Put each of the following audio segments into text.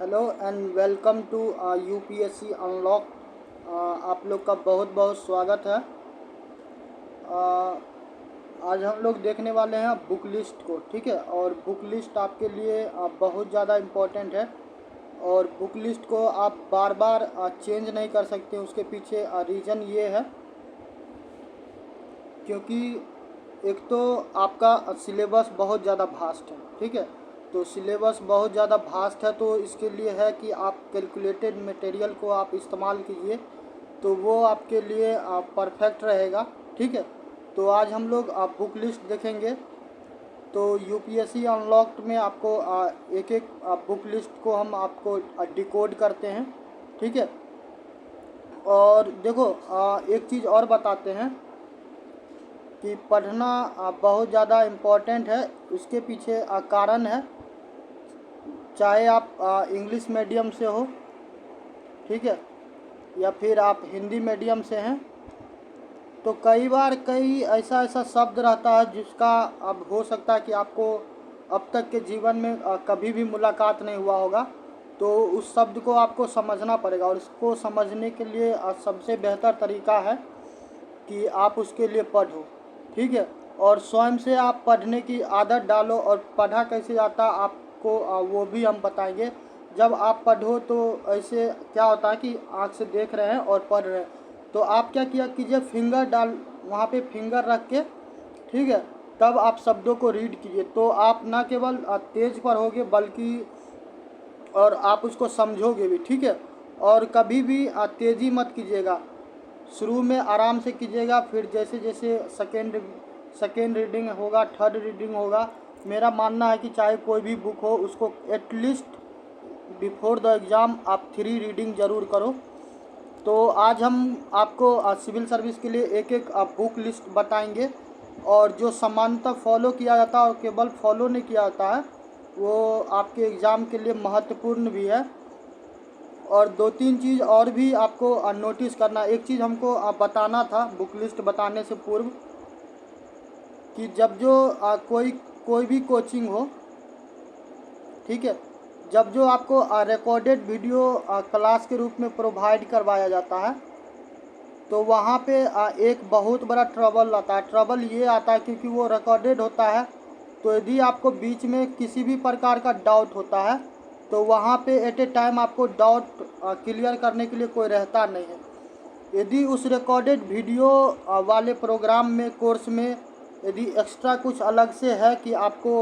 Hello and welcome to UPSC unlock. आप लोग का बहुत बहुत स्वागत है। आज हम लोग देखने वाले हैं बुक लिस्ट को, ठीक है। और बुक लिस्ट आपके लिए बहुत ज़्यादा इम्पोर्टेंट है। और बुक लिस्ट को आप बार बार चेंज नहीं कर सकते। उसके पीछे रीज़न ये है क्योंकि एक तो आपका सिलेबस बहुत ज़्यादा भास्ट है, ठीक है। तो सिलेबस बहुत ज़्यादा भास्ट है, तो इसके लिए है कि आप कैलकुलेटेड मटेरियल को आप इस्तेमाल कीजिए, तो वो आपके लिए परफेक्ट रहेगा, ठीक है। तो आज हम लोग बुक लिस्ट देखेंगे। तो यूपीएससी अनलॉक्ड में आपको एक एक बुक लिस्ट को हम आपको डिकोड करते हैं, ठीक है। और देखो एक चीज़ और बताते हैं कि पढ़ना बहुत ज़्यादा इम्पोर्टेंट है। उसके पीछे कारण है, चाहे आप इंग्लिश मीडियम से हो, ठीक है, या फिर आप हिंदी मीडियम से हैं। तो कई बार कई ऐसा ऐसा शब्द रहता है जिसका अब हो सकता है कि आपको अब तक के जीवन में कभी भी मुलाकात नहीं हुआ होगा। तो उस शब्द को आपको समझना पड़ेगा, और इसको समझने के लिए सबसे बेहतर तरीका है कि आप उसके लिए पढ़ो, ठीक है। और स्वयं से आप पढ़ने की आदत डालो, और पढ़ा कैसे जाता आपको वो भी हम बताएंगे। जब आप पढ़ो तो ऐसे क्या होता है कि आँख से देख रहे हैं और पढ़ रहे हैं, तो आप क्या किया कीजिए, फिंगर डाल, वहाँ पे फिंगर रख के, ठीक है, तब आप शब्दों को रीड कीजिए। तो आप ना केवल तेज पढ़ोगे बल्कि और आप उसको समझोगे भी, ठीक है। और कभी भी तेज़ी मत कीजिएगा, शुरू में आराम से कीजिएगा, फिर जैसे जैसे सेकेंड रीडिंग होगा, थर्ड रीडिंग होगा। मेरा मानना है कि चाहे कोई भी बुक हो, उसको एटलीस्ट बिफोर द एग्ज़ाम आप 3 रीडिंग ज़रूर करो। तो आज हम आपको सिविल सर्विस के लिए एक एक बुक लिस्ट बताएंगे, और जो सामान्यतः फॉलो किया जाता है और केवल फॉलो नहीं किया जाता है, वो आपके एग्ज़ाम के लिए महत्वपूर्ण भी है। और 2-3 चीज़ और भी आपको नोटिस करना। एक चीज़ हमको बताना था बुक लिस्ट बताने से पूर्व, कि जब जो कोई कोई भी कोचिंग हो, ठीक है, जब जो आपको रिकॉर्डेड वीडियो क्लास के रूप में प्रोवाइड करवाया जाता है, तो वहाँ पे एक बहुत बड़ा ट्रबल आता है। ट्रबल ये आता है क्योंकि वो रिकॉर्डेड होता है, तो यदि आपको बीच में किसी भी प्रकार का डाउट होता है, तो वहाँ पे एट ए टाइम आपको डाउट क्लियर करने के लिए कोई रहता नहीं है। यदि उस रिकॉर्डेड वीडियो वाले प्रोग्राम में, कोर्स में, यदि एक्स्ट्रा कुछ अलग से है कि आपको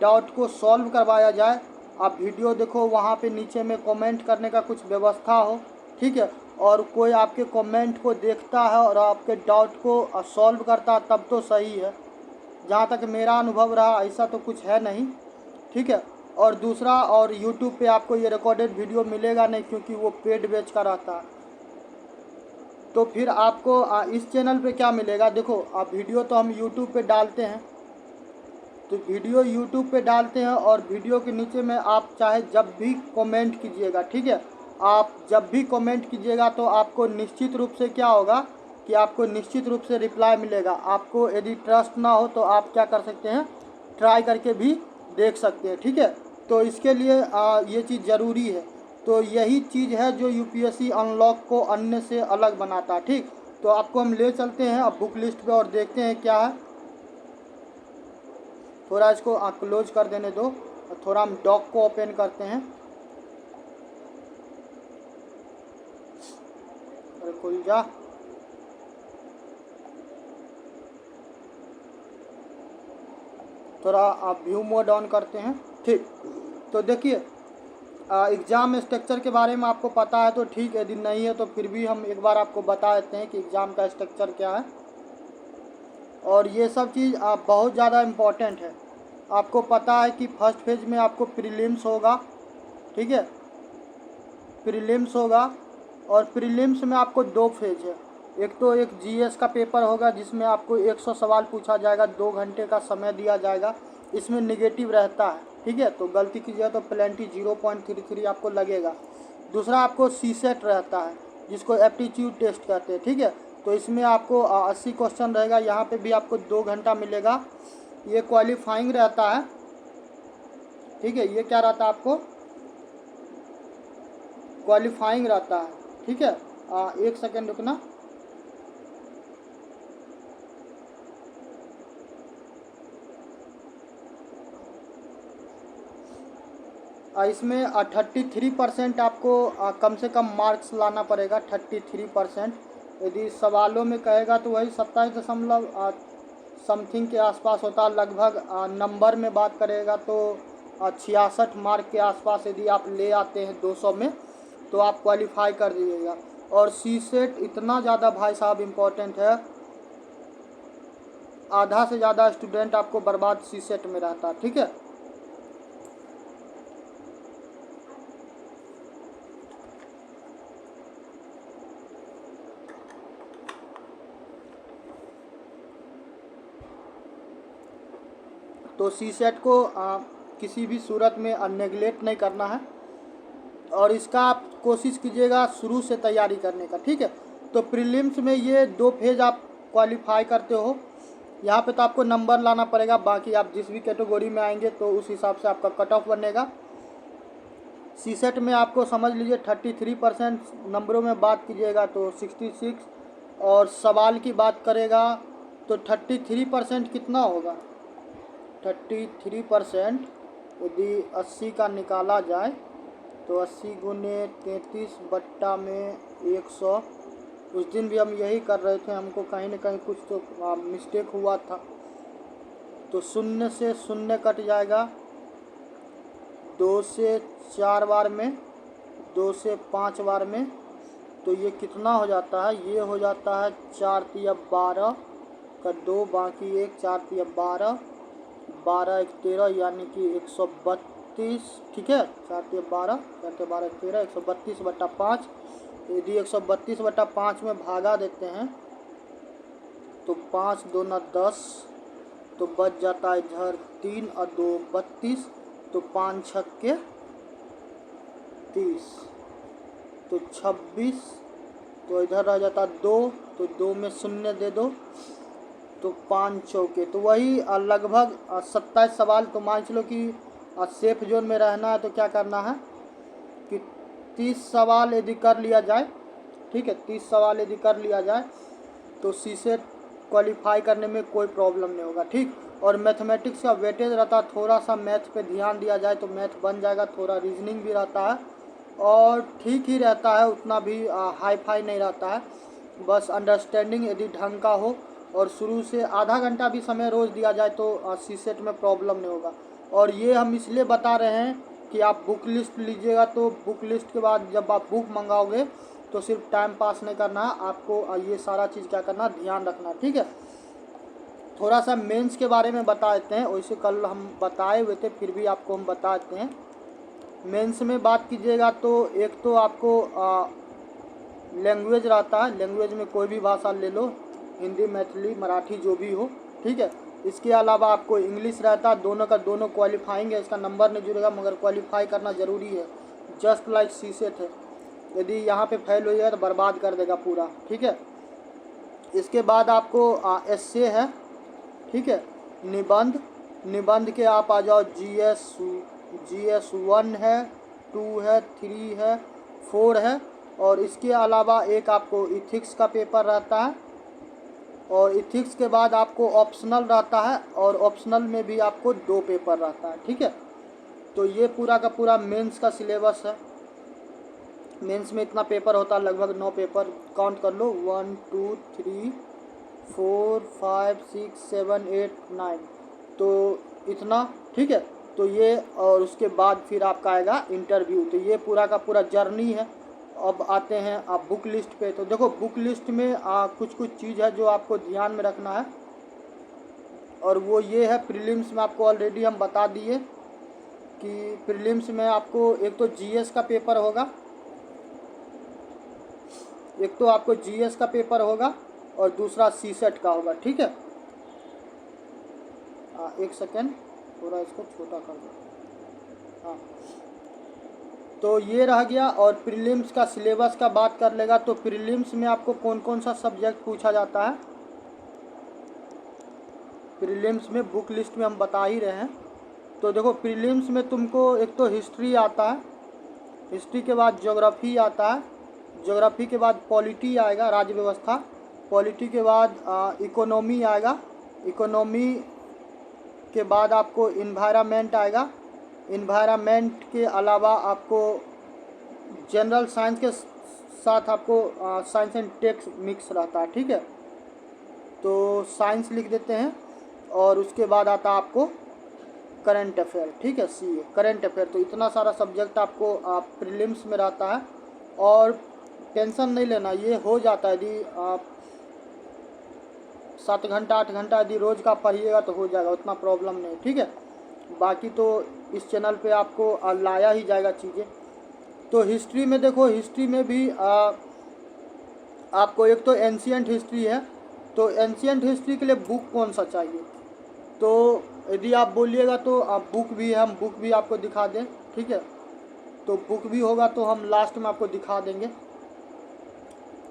डाउट को सॉल्व करवाया जाए, आप वीडियो देखो, वहाँ पे नीचे में कमेंट करने का कुछ व्यवस्था हो, ठीक है, और कोई आपके कमेंट को देखता है और आपके डाउट को सॉल्व करता है, तब तो सही है। जहाँ तक मेरा अनुभव रहा, ऐसा तो कुछ है नहीं, ठीक है। और दूसरा, और यूट्यूब पे आपको ये रिकॉर्डेड वीडियो मिलेगा नहीं, क्योंकि वो पेड बैच का रहता है। तो फिर आपको इस चैनल पे क्या मिलेगा, देखो आप वीडियो तो हम यूट्यूब पे डालते हैं, तो वीडियो यूट्यूब पे डालते हैं, और वीडियो के नीचे में आप चाहे जब भी कमेंट कीजिएगा, ठीक है। आप जब भी कमेंट कीजिएगा तो आपको निश्चित रूप से क्या होगा कि आपको निश्चित रूप से रिप्लाई मिलेगा। आपको यदि ट्रस्ट ना हो तो आप क्या कर सकते हैं, ट्राई करके भी देख सकते हैं, ठीक है। तो इसके लिए ये चीज़ ज़रूरी है। तो यही चीज़ है जो यूपीएससी अनलॉक को अन्य से अलग बनाता है, ठीक। तो आपको हम ले चलते हैं अब बुक लिस्ट पे और देखते हैं क्या है। थोड़ा इसको क्लोज कर देने दो, और थोड़ा हम डॉक को ओपन करते हैं। अरे खुल जा। थोड़ा आप व्यू मोड ऑन करते हैं, ठीक। तो देखिए एग्ज़ाम स्ट्रक्चर के बारे में आपको पता है तो ठीक है, यदि नहीं है तो फिर भी हम एक बार आपको बता देते हैं कि एग्ज़ाम का स्ट्रक्चर क्या है। और ये सब चीज़ बहुत ज़्यादा इम्पॉर्टेंट है। आपको पता है कि फर्स्ट फेज में आपको प्रीलिम्स होगा, ठीक है, प्रीलिम्स होगा। और प्रीलिम्स में आपको 2 फेज है। एक तो एक जीएस का पेपर होगा जिसमें आपको 100 सवाल पूछा जाएगा, 2 घंटे का समय दिया जाएगा। इसमें नेगेटिव रहता है, ठीक है, तो गलती कीजिए तो प्लेंटी 0.33 आपको लगेगा। दूसरा आपको सीसेट रहता है जिसको एप्टीट्यूड टेस्ट कहते हैं, ठीक है। तो इसमें आपको 80 क्वेश्चन रहेगा, यहाँ पे भी आपको 2 घंटा मिलेगा। ये क्वालिफाइंग रहता है, ठीक है। ये क्या रहता है आपको क्वालिफाइंग रहता है, ठीक है। एक सेकेंड रुकना। इसमें 33% आपको कम से कम मार्क्स लाना पड़ेगा, 33%। यदि सवालों में कहेगा तो वही 27 समथिंग के आसपास होता है लगभग। नंबर में बात करेगा तो 66 मार्क के आसपास यदि आप ले आते हैं 200 में तो आप क्वालिफाई कर दीजिएगा। और सी सेट इतना ज़्यादा भाई साहब इम्पोर्टेंट है, आधा से ज़्यादा स्टूडेंट आपको बर्बाद सी सेट में रहता है, ठीक है। तो सी सेट को किसी भी सूरत में नेगलेक्ट नहीं करना है, और इसका आप कोशिश कीजिएगा शुरू से तैयारी करने का, ठीक है। तो प्रीलिम्स में ये 2 फेज आप क्वालिफाई करते हो। यहाँ पे तो आपको नंबर लाना पड़ेगा, बाकी आप जिस भी कैटेगरी में आएंगे तो उस हिसाब से आपका कट ऑफ बनेगा। सी सेट में आपको समझ लीजिए 33% नंबरों में बात कीजिएगा तो 66, और सवाल की बात करेगा तो 33% कितना होगा, 33% यदि 80 का निकाला जाए तो 80 गुने 33 बट्टा में 100। उस दिन भी हम यही कर रहे थे, हमको कहीं ना कहीं कुछ तो मिस्टेक हुआ था। तो 0 से 0 कट जाएगा, 2 से 4 बार में, 2 से 5 बार में, तो ये कितना हो जाता है, ये हो जाता है 4 तिया 12 का 2 बाकी 1, 4 तिया 12, 12 1 13 यानी कि 132, ठीक है। 4 तिया 12, 4 तिया 12 13, 132 बट्टा 5। यदि 132 बट्टा 5 में भागा देते हैं तो 5 दूना 10, तो बच जाता है इधर 3 और 2 32, तो 5 छक्के 30, तो 26, तो इधर रह जाता 2, तो 2 में 0 दे दो तो 5 चौके, तो वही लगभग 27 सवाल। तो मान चलो कि सेफ जोन में रहना है तो क्या करना है कि 30 सवाल यदि कर लिया जाए, ठीक है, 30 सवाल यदि कर लिया जाए तो सी सेट क्वालिफाई करने में कोई प्रॉब्लम नहीं होगा, ठीक। और मैथमेटिक्स का वेटेज रहता है, थोड़ा सा मैथ पे ध्यान दिया जाए तो मैथ बन जाएगा, थोड़ा रीजनिंग भी रहता है और ठीक ही रहता है, उतना भी हाई फाई नहीं रहता है। बस अंडरस्टैंडिंग यदि ढंग का हो और शुरू से आधा घंटा भी समय रोज़ दिया जाए तो सी सेट में प्रॉब्लम नहीं होगा। और ये हम इसलिए बता रहे हैं कि आप बुक लिस्ट लीजिएगा, तो बुक लिस्ट के बाद जब आप बुक मंगाओगे तो सिर्फ टाइम पास नहीं करना है, आपको ये सारा चीज़ क्या करना, ध्यान रखना, ठीक है। थोड़ा सा मेंस के बारे में बता देते हैं, वैसे कल हम बताए हुए थे फिर भी आपको हम बता देते हैं। मेंस में बात कीजिएगा तो एक तो आपको लैंग्वेज रहता है, लैंग्वेज में कोई भी भाषा ले लो, हिंदी मैथिली मराठी जो भी हो, ठीक है। इसके अलावा आपको इंग्लिश रहता है, दोनों का दोनों क्वालिफाइंग है, इसका नंबर नहीं जुड़ेगा मगर क्वालिफाई करना ज़रूरी है, जस्ट लाइक सी सेट है। यदि यहाँ पे फेल हो जाए तो बर्बाद कर देगा पूरा, ठीक है। इसके बाद आपको एस्से है, ठीक है, निबंध, निबंध के आप आ जाओ GS 1 है, 2 है, 3 है, 4 है, और इसके अलावा एक आपको इथिक्स का पेपर रहता है, और इथिक्स के बाद आपको ऑप्शनल रहता है, और ऑप्शनल में भी आपको 2 पेपर रहता है, ठीक है। तो ये पूरा का पूरा मेंस का सिलेबस है। मेंस में इतना पेपर होता है, लगभग 9 पेपर, काउंट कर लो 1 2 3 4 5 6 7 8 9, तो इतना, ठीक है। तो ये, और उसके बाद फिर आपका आएगा इंटरव्यू। तो ये पूरा का पूरा जर्नी है। अब आते हैं आप बुक लिस्ट पे। तो देखो बुक लिस्ट में कुछ कुछ चीज़ है जो आपको ध्यान में रखना है, और वो ये है, प्रीलिम्स में आपको ऑलरेडी हम बता दिए कि प्रीलिम्स में आपको एक तो जीएस का पेपर होगा, एक तो आपको जीएस का पेपर होगा और दूसरा सी सेट का होगा, ठीक है। एक सेकेंड, थोड़ा इसको छोटा कर दो। हाँ, तो ये रह गया। और प्रीलिम्स का सिलेबस का बात कर लेगा तो प्रीलिम्स में आपको कौन कौन सा सब्जेक्ट पूछा जाता है, प्रीलिम्स में बुक लिस्ट में हम बता ही रहे हैं। तो देखो प्रीलिम्स में तुमको एक तो हिस्ट्री आता है, हिस्ट्री के बाद ज्योग्राफी आता है, ज्योग्राफी के बाद पॉलिटी आएगा, राज्य व्यवस्था, पॉलिटी के बाद इकोनॉमी आएगा, इकोनॉमी के बाद आपको इन्वायरमेंट आएगा, इन्वायरमेंट के अलावा आपको जनरल साइंस के साथ आपको साइंस एंड टेक्स मिक्स रहता है, ठीक है। तो साइंस लिख देते हैं और उसके बाद आता है आपको करंट अफेयर, ठीक है, सी करंट अफेयर। तो इतना सारा सब्जेक्ट आपको प्रीलिम्स में रहता है और टेंशन नहीं लेना, ये हो जाता है। यदि आप 7 घंटा 8 घंटा यदि रोज़ का पढ़िएगा तो हो जाएगा, उतना प्रॉब्लम नहीं, ठीक है। बाकी तो इस चैनल पे आपको लाया ही जाएगा चीज़ें। तो हिस्ट्री में देखो, हिस्ट्री में भी आपको एक तो एंशियंट हिस्ट्री है, तो एंशियंट हिस्ट्री के लिए बुक कौन सा चाहिए, तो यदि आप बोलिएगा तो आप बुक भी है, हम बुक भी आपको दिखा दें, ठीक है। तो बुक भी होगा तो हम लास्ट में आपको दिखा देंगे।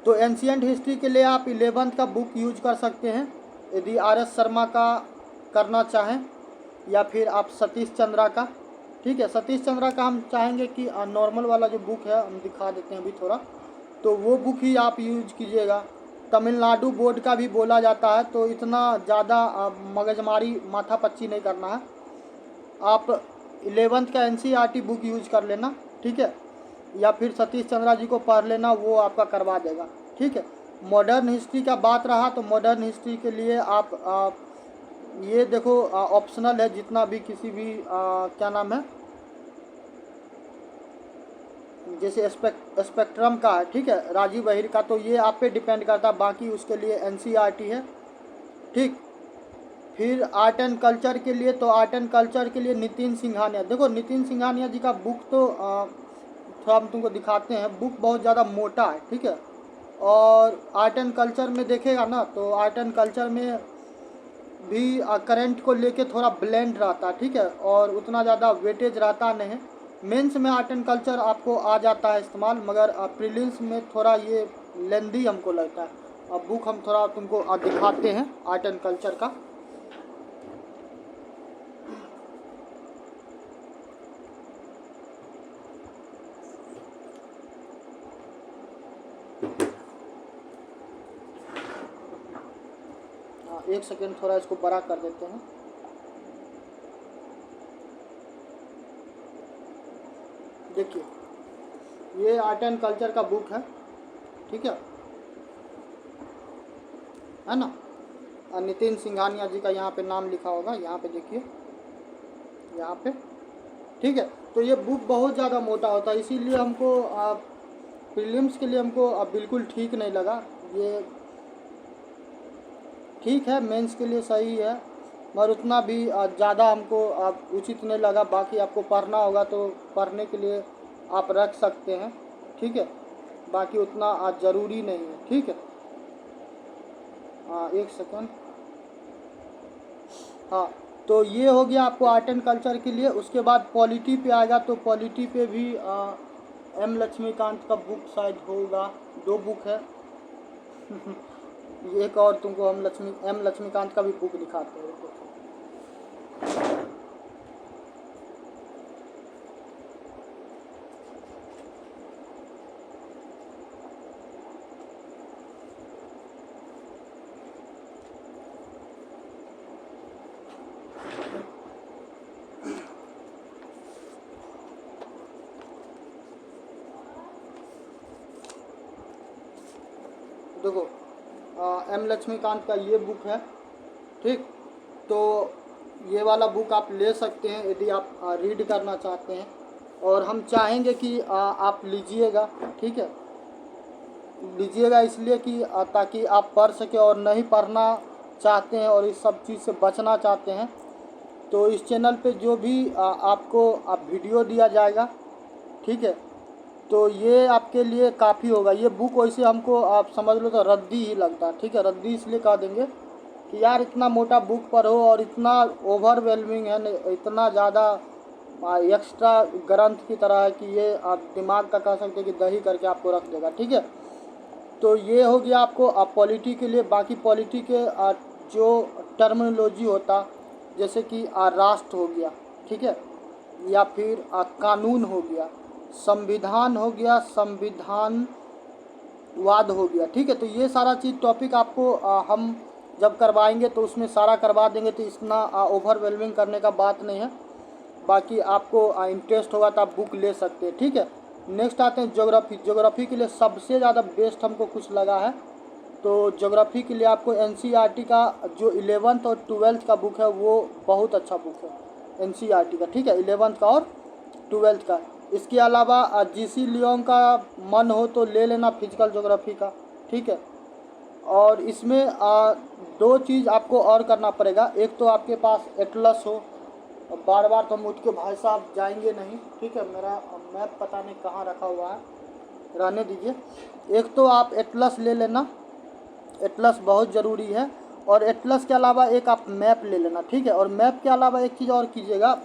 तो एंशियंट हिस्ट्री के लिए आप 11th का बुक यूज कर सकते हैं यदि RS शर्मा का करना चाहें, या फिर आप सतीश चंद्रा का, ठीक है। सतीश चंद्रा का हम चाहेंगे कि नॉर्मल वाला जो बुक है हम दिखा देते हैं अभी थोड़ा, तो वो बुक ही आप यूज कीजिएगा। तमिलनाडु बोर्ड का भी बोला जाता है, तो इतना ज़्यादा मगजमारी माथापच्ची नहीं करना है, आप 11th का NCERT बुक यूज कर लेना, ठीक है, या फिर सतीश चंद्रा जी को पढ़ लेना, वो आपका करवा देगा, ठीक है। मॉडर्न हिस्ट्री का बात रहा तो मॉडर्न हिस्ट्री के लिए आप ये देखो ऑप्शनल है, जितना भी किसी भी क्या नाम है, जैसे स्पेक्ट्रम का है, ठीक है, राजीव बहिर का, तो ये आप पे डिपेंड करता है, बाकी उसके लिए NCERT है, ठीक। फिर आर्ट एंड कल्चर के लिए, तो आर्ट एंड कल्चर के लिए नितिन सिंघानिया, देखो नितिन सिंघानिया जी का बुक तो थोड़ा हम तुमको दिखाते हैं, बुक बहुत ज़्यादा मोटा है, ठीक है। और आर्ट एंड कल्चर में देखेगा ना, तो आर्ट एंड कल्चर में भी करंट को लेके थोड़ा ब्लेंड रहता है, ठीक है, और उतना ज़्यादा वेटेज रहता नहीं। मेंस में आर्ट एंड कल्चर आपको आ जाता है इस्तेमाल, मगर प्रीलिम्स में थोड़ा ये लेंदी हमको लगता है। अब बुक हम थोड़ा तुमको दिखाते हैं आर्ट एंड कल्चर का। एक सेकेंड, थोड़ा इसको बड़ा कर देते हैं। देखिए ये आर्ट एंड कल्चर का बुक है, ठीक है ना। नितिन सिंघानिया जी का यहाँ पे नाम लिखा होगा, यहाँ पे देखिए, यहाँ पे, ठीक है। तो ये बुक बहुत ज़्यादा मोटा होता है, इसीलिए हमको प्रीलिम्स के लिए हमको बिल्कुल ठीक नहीं लगा। ये ठीक है, मेंस के लिए सही है, मगर उतना भी ज़्यादा हमको उचित नहीं लगा। बाकी आपको पढ़ना होगा तो पढ़ने के लिए आप रख सकते हैं, ठीक है, बाकी उतना ज़रूरी नहीं है, ठीक है। एक सेकेंड, हाँ, तो ये हो गया आपको आर्ट एंड कल्चर के लिए। उसके बाद पॉलिटी पे आएगा, तो पॉलिटी पे भी M लक्ष्मीकांत का बुक शायद होगा, 2 बुक है एक और तुमको M लक्ष्मीकांत का भी बुक दिखाते हैं। देखो M लक्ष्मीकांत का ये बुक है, ठीक। तो ये वाला बुक आप ले सकते हैं यदि आप रीड करना चाहते हैं, और हम चाहेंगे कि आप लीजिएगा, ठीक है, लीजिएगा इसलिए कि ताकि आप पढ़ सके, और नहीं पढ़ना चाहते हैं और इस सब चीज़ से बचना चाहते हैं तो इस चैनल पे जो भी आपको वीडियो दिया जाएगा, ठीक है, तो ये आपके लिए काफ़ी होगा। ये बुक वैसे हमको आप समझ लो तो रद्दी ही लगता है, ठीक है, रद्दी इसलिए कह देंगे कि यार इतना मोटा बुक पढ़ो और इतना ओवरवेलमिंग है, इतना ज़्यादा एक्स्ट्रा ग्रंथ की तरह है कि ये आप दिमाग का कह सकते हैं कि दही करके आपको रख देगा, ठीक है। तो ये हो गया आपको पॉलिटी के लिए। बाकी पॉलिटी के जो टर्मिनोलॉजी होता, जैसे कि राष्ट्र हो गया, ठीक है, या फिर कानून हो गया, संविधान हो गया, संविधानवाद हो गया, ठीक है। तो ये सारा चीज़ टॉपिक आपको हम जब करवाएंगे तो उसमें सारा करवा देंगे, तो इतना ओवरवेलमिंग करने का बात नहीं है। बाकी आपको इंटरेस्ट होगा तो आप बुक ले सकते हैं, ठीक है। नेक्स्ट आते हैं ज्योग्राफी। ज्योग्राफी के लिए सबसे ज़्यादा बेस्ट हमको कुछ लगा है, तो ज्योग्राफी के लिए आपको एनसीईआरटी का जो 11th और 12th का बुक है वो बहुत अच्छा बुक है एनसीईआरटी का, ठीक है, 11th का और 12th का। इसके अलावा जीसी लियोंग का मन हो तो ले लेना फिजिकल ज्योग्राफी का, ठीक है। और इसमें दो चीज़ आपको और करना पड़ेगा। एक तो आपके पास एटलस हो, बार बार तो हम उठ के भाई साहब जाएंगे नहीं, ठीक है। मेरा मैप पता नहीं कहाँ रखा हुआ है, रहने दीजिए। एक तो आप एटलस ले लेना, एटलस बहुत ज़रूरी है। और एटलस के अलावा एक आप मैप ले लेना, ठीक है। और मैप के अलावा एक चीज़ और कीजिएगा,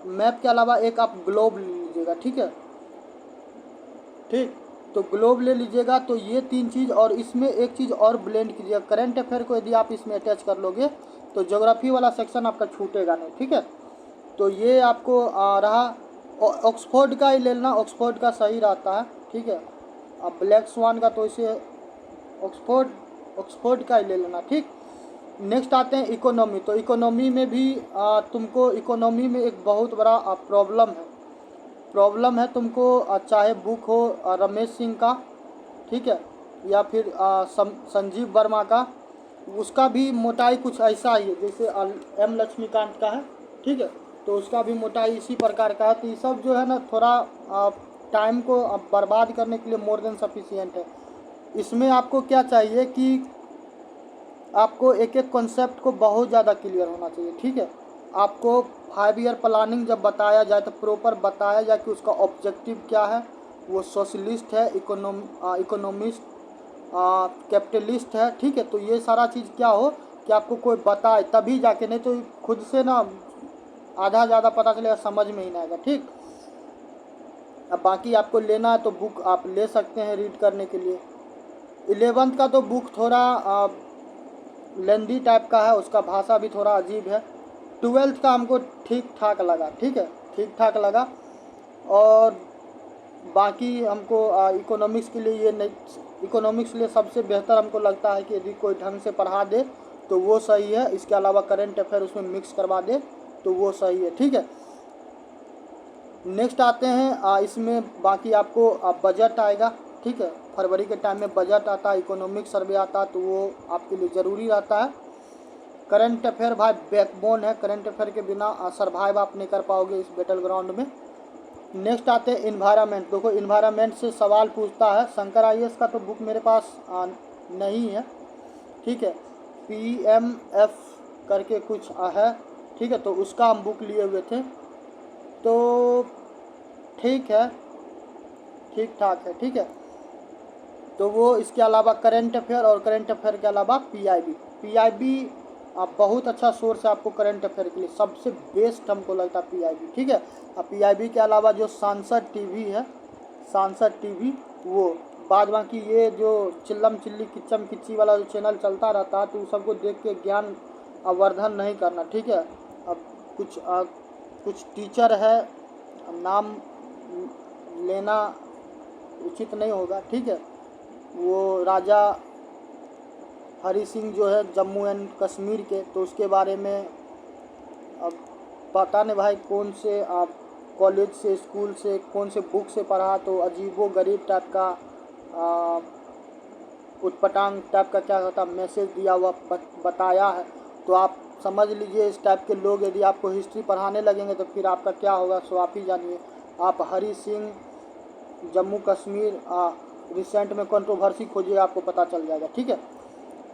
मैप के अलावा एक आप ग्लोब ले लीजिएगा, ठीक है, ठीक। तो ग्लोब ले लीजिएगा। तो ये तीन चीज़, और इसमें एक चीज़ और ब्लेंड कीजिएगा, करंट अफेयर को यदि आप इसमें अटैच कर लोगे तो ज्योग्राफी वाला सेक्शन आपका छूटेगा नहीं, ठीक है। तो ये आपको रहा। ऑक्सफोर्ड का ही ले लेना, ऑक्सफोर्ड का सही रहता है, ठीक है। अब ब्लैक स्वान का तो इसे ऑक्सफोर्ड का ही ले लेना, ठीक। नेक्स्ट आते हैं इकोनॉमी। तो इकोनॉमी में भी तुमको इकोनॉमी में एक बहुत बड़ा प्रॉब्लम है तुमको, चाहे बुक हो रमेश सिंह का, ठीक है, या फिर संजीव वर्मा का, उसका भी मोटाई कुछ ऐसा ही है जैसे एम लक्ष्मीकांत का है, ठीक है। तो उसका भी मोटाई इसी प्रकार का है। तो ये सब जो है ना थोड़ा टाइम को बर्बाद करने के लिए मोर देन सफिशिएंट है। इसमें आपको क्या चाहिए कि आपको एक एक कॉन्सेप्ट को बहुत ज़्यादा क्लियर होना चाहिए, ठीक है। आपको 5 ईयर प्लानिंग जब बताया जाए तो प्रॉपर बताया जाए कि उसका ऑब्जेक्टिव क्या है, वो सोशलिस्ट है, इकोनॉमिस्ट, कैपिटलिस्ट है, ठीक है। तो ये सारा चीज़ क्या हो कि आपको कोई बताए तभी जाके, नहीं तो खुद से ना आधा ज़्यादा पता चलेगा, समझ में ही नहीं आएगा, ठीक। अब बाकी आपको लेना है तो बुक आप ले सकते हैं रीड करने के लिए। 11th का तो बुक थोड़ा लेंदी टाइप का है, उसका भाषा भी थोड़ा अजीब है। 12th का हमको ठीक ठाक लगा, ठीक है, ठीक ठाक लगा। और बाकी हमको इकोनॉमिक्स के लिए ये नहीं, इकोनॉमिक्स के लिए सबसे बेहतर हमको लगता है कि यदि कोई ढंग से पढ़ा दे तो वो सही है। इसके अलावा करंट अफेयर उसमें मिक्स करवा दे तो वो सही है, ठीक है। नेक्स्ट आते हैं इसमें बाकी आपको बजट आएगा, ठीक है। फरवरी के टाइम में बजट आता है, इकोनॉमिक सर्वे आता है, तो वो आपके लिए ज़रूरी रहता है। करंट अफेयर भाई बैकबोन है, करंट अफेयर के बिना सर्वाइव आप नहीं कर पाओगे इस बैटल ग्राउंड में। नेक्स्ट आते हैं इन्वायरमेंट। देखो इन्वायरमेंट से सवाल पूछता है, शंकर आईएएस का तो बुक मेरे पास नहीं है, ठीक है। PMF करके कुछ है, ठीक है, तो उसका हम बुक लिए हुए थे, तो ठीक है, ठीक ठाक है, ठीक है। तो वो इसके अलावा करंट अफेयर, और करंट अफेयर के अलावा PIB बहुत अच्छा सोर्स है आपको करंट अफेयर के लिए, सबसे बेस्ट हमको लगता है PIB, ठीक है। अब PIB के अलावा जो सांसद टीवी है, सांसद टीवी, वो बाद बाकी ये जो चिल्लम चिल्ली किच्चम किच्ची वाला जो चैनल चलता रहता है, तो सबको देख के ज्ञान वर्धन नहीं करना, ठीक है। अब कुछ टीचर है, नाम लेना उचित नहीं होगा, ठीक है। वो राजा हरी सिंह जो है जम्मू एंड कश्मीर के, तो उसके बारे में अब पता नहीं भाई कौन से आप कॉलेज से, स्कूल से, कौन से बुक से पढ़ा, तो अजीबो गरीब टाइप का उटपटांग टाइप का क्या होता मैसेज दिया हुआ बताया है। तो आप समझ लीजिए इस टाइप के लोग यदि आपको हिस्ट्री पढ़ाने लगेंगे तो फिर आपका क्या होगा सो आप ही जानिए। आप हरी सिंह जम्मू कश्मीर रिसेंट में कंट्रोवर्सी खोजिए, आपको पता चल जाएगा, ठीक है।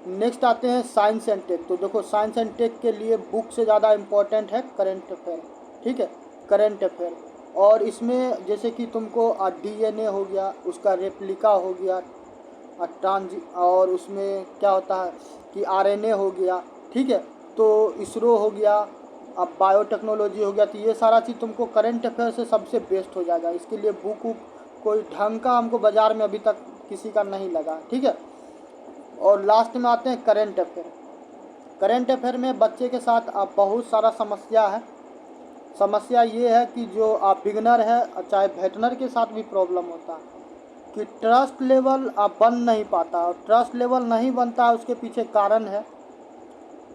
नेक्स्ट आते हैं साइंस एंड टेक। तो देखो साइंस एंड टेक के लिए बुक से ज़्यादा इम्पोर्टेंट है करंट अफेयर, ठीक है, करंट अफेयर। और इसमें जैसे कि तुमको DNA हो गया, उसका रेप्लिका हो गया, और उसमें क्या होता है कि RNA हो गया, ठीक है। तो इसरो हो गया, अब बायोटेक्नोलॉजी हो गया, तो ये सारा चीज़ तुमको करंट अफेयर से सबसे बेस्ट हो जाएगा। इसके लिए बुक कोई ढंग का हमको बाज़ार में अभी तक किसी का नहीं लगा, ठीक है। और लास्ट में आते हैं करंट अफेयर। करंट अफेयर में बच्चे के साथ अब बहुत सारा समस्या है, समस्या ये है कि जो आप बिगनर है, चाहे वेटनर के साथ भी प्रॉब्लम होता है कि ट्रस्ट लेवल बन नहीं पाता, और ट्रस्ट लेवल नहीं बनता है उसके पीछे कारण है,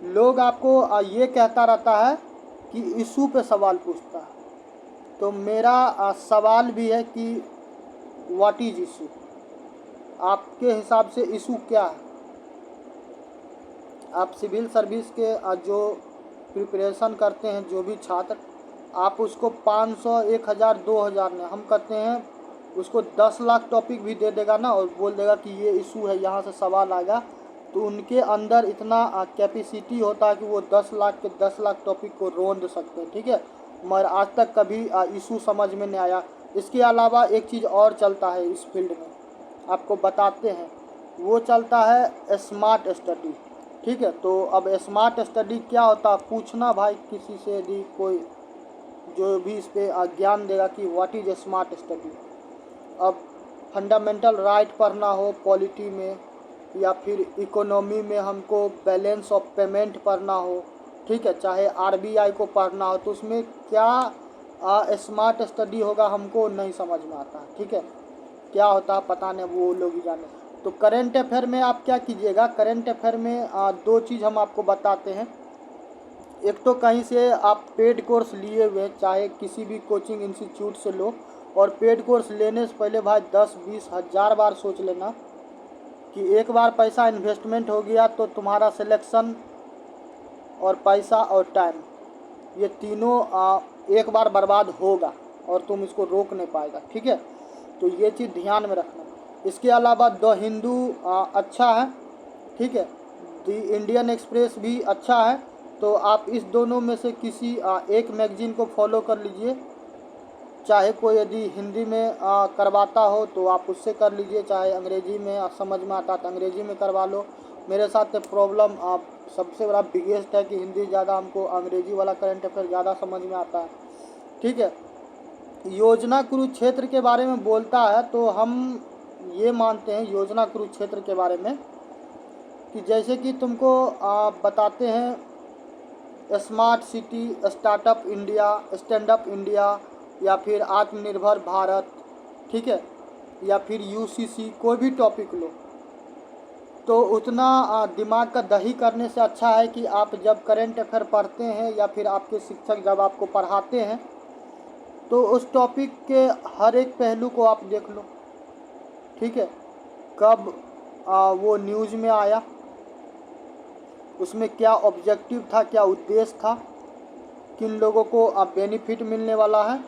लोग आपको ये कहता रहता है कि इशू पे सवाल पूछता है। तो मेरा सवाल भी है कि व्हाट इज इशू, आपके हिसाब से इशू क्या है? आप सिविल सर्विस के जो प्रिपरेशन करते हैं जो भी छात्र, आप उसको 500, 1000, 2000 में, हम कहते हैं उसको 10 लाख टॉपिक भी दे देगा ना और बोल देगा कि ये इशू है, यहाँ से सवाल आएगा, तो उनके अंदर इतना कैपेसिटी होता है कि वो 10 लाख के 10 लाख टॉपिक को रोंद सकते हैं, ठीक है। मगर आज तक कभी इशू समझ में नहीं आया। इसके अलावा एक चीज़ और चलता है इस फील्ड में, आपको बताते हैं, वो चलता है स्मार्ट स्टडी, ठीक है। तो अब स्मार्ट स्टडी क्या होता है, पूछना भाई किसी से यदि कोई जो भी इस पे ज्ञान देगा कि व्हाट इज स्मार्ट स्टडी। अब फंडामेंटल राइट पढ़ना हो पॉलिटी में, या फिर इकोनॉमी में हमको बैलेंस ऑफ पेमेंट पढ़ना हो, ठीक है, चाहे आरबीआई को पढ़ना हो, तो उसमें क्या स्मार्ट स्टडी होगा हमको नहीं समझ में आता है, ठीक है। क्या होता है पता नहीं, वो लोग ही जाने। तो करेंट अफेयर में आप क्या कीजिएगा, करेंट अफेयर में दो चीज़ हम आपको बताते हैं। एक तो कहीं से आप पेड कोर्स लिए हुए, चाहे किसी भी कोचिंग इंस्टीट्यूट से लो, और पेड कोर्स लेने से पहले भाई 10-20 हज़ार बार सोच लेना कि एक बार पैसा इन्वेस्टमेंट हो गया तो तुम्हारा सिलेक्शन और पैसा और टाइम, ये तीनों एक बार बर्बाद होगा और तुम इसको रोक नहीं पाएगा, ठीक है। तो ये चीज़ ध्यान में रखना। इसके अलावा द हिंदू अच्छा है, ठीक है, द इंडियन एक्सप्रेस भी अच्छा है। तो आप इस दोनों में से किसी एक मैगजीन को फॉलो कर लीजिए, चाहे कोई यदि हिंदी में करवाता हो तो आप उससे कर लीजिए, चाहे अंग्रेजी में समझ में आता तो अंग्रेजी में करवा लो। मेरे साथ प्रॉब्लम सबसे बड़ा बिगेस्ट है कि हिंदी ज़्यादा, हमको अंग्रेजी वाला करंट अफेयर ज़्यादा समझ में आता है, ठीक है। योजना कुरुक्षेत्र के बारे में बोलता है, तो हम ये मानते हैं योजना कुरुक्षेत्र के बारे में कि जैसे कि तुमको बताते हैं smart city, startup India, stand up India, या फिर आत्मनिर्भर भारत, ठीक है, या फिर यूसीसी, कोई भी टॉपिक लो, तो उतना दिमाग का दही करने से अच्छा है कि आप जब करंट अफेयर पढ़ते हैं या फिर आपके शिक्षक जब आपको पढ़ाते हैं तो उस टॉपिक के हर एक पहलू को आप देख लो, ठीक है। कब वो न्यूज़ में आया, उसमें क्या ऑब्जेक्टिव था, क्या उद्देश्य था, किन लोगों को बेनिफिट मिलने वाला है,